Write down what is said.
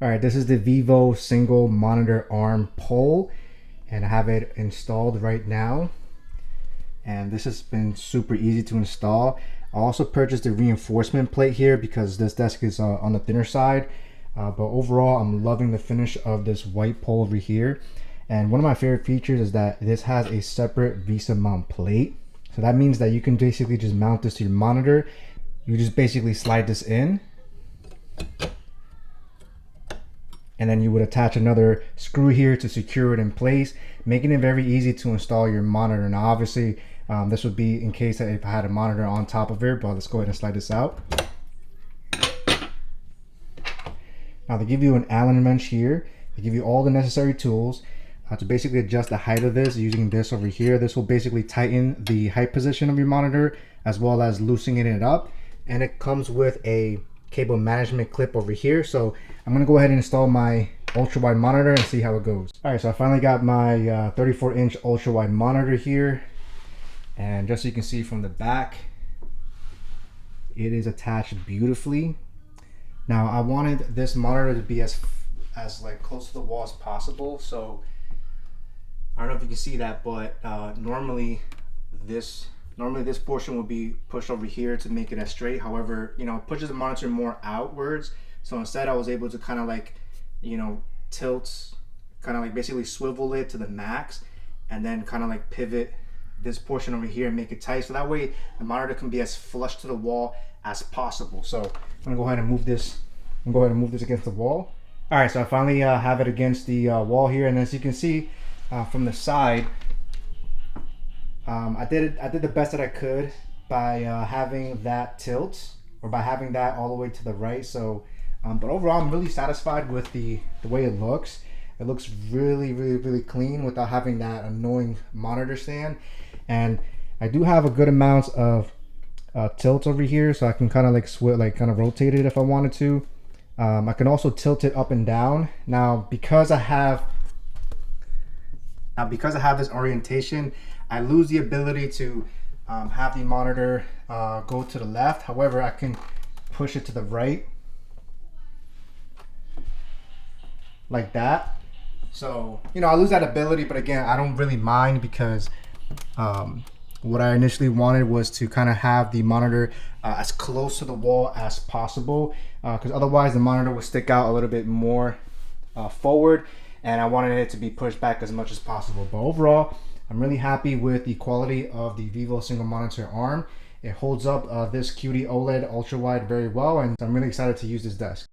All right, this is the VIVO single monitor arm pole, and I have it installed right now. And this has been super easy to install. I also purchased a reinforcement plate here because this desk is on the thinner side. But overall, I'm loving the finish of this white pole over here. And one of my favorite features is that this has a separate VISA mount plate. So that means that you can basically just mount this to your monitor. You just basically slide this in, and then you would attach another screw here to secure it in place, making it very easy to install your monitor. Now obviously this would be in case that if I had a monitor on top of it, but let's go ahead and slide this out. Now they give you an Allen wrench here. They give you all the necessary tools to basically adjust the height of this using this over here. This will basically tighten the height position of your monitor as well as loosening it up. And it comes with a cable management clip over here. So I'm gonna go ahead and install my ultra wide monitor and see how it goes. All right, so I finally got my 34-inch ultra wide monitor here, and just so you can see from the back, it is attached beautifully. Now I wanted this monitor to be as like close to the wall as possible, so I don't know if you can see that, but normally this portion will be pushed over here to make it as straight. However, you know, it pushes the monitor more outwards. So instead I was able to kind of like, you know, tilt, kind of like basically swivel it to the max, and then kind of like pivot this portion over here and make it tight. So that way the monitor can be as flush to the wall as possible. So I'm gonna go ahead and move this. Against the wall. All right, so I finally have it against the wall here, and as you can see from the side, I did the best that I could by having that tilt, or by having that all the way to the right. So, but overall, I'm really satisfied with the way it looks. It looks really clean without having that annoying monitor stand. And I do have a good amount of tilt over here, so I can kind of like kind of rotate it if I wanted to. I can also tilt it up and down. Now, because I have this orientation, I lose the ability to have the monitor go to the left. However, I can push it to the right like that. So, you know, I lose that ability, but again, I don't really mind because what I initially wanted was to kind of have the monitor as close to the wall as possible, because otherwise the monitor would stick out a little bit more forward, and I wanted it to be pushed back as much as possible. But overall, I'm really happy with the quality of the VIVO single monitor arm. It holds up this QD OLED ultra wide very well, and I'm really excited to use this desk.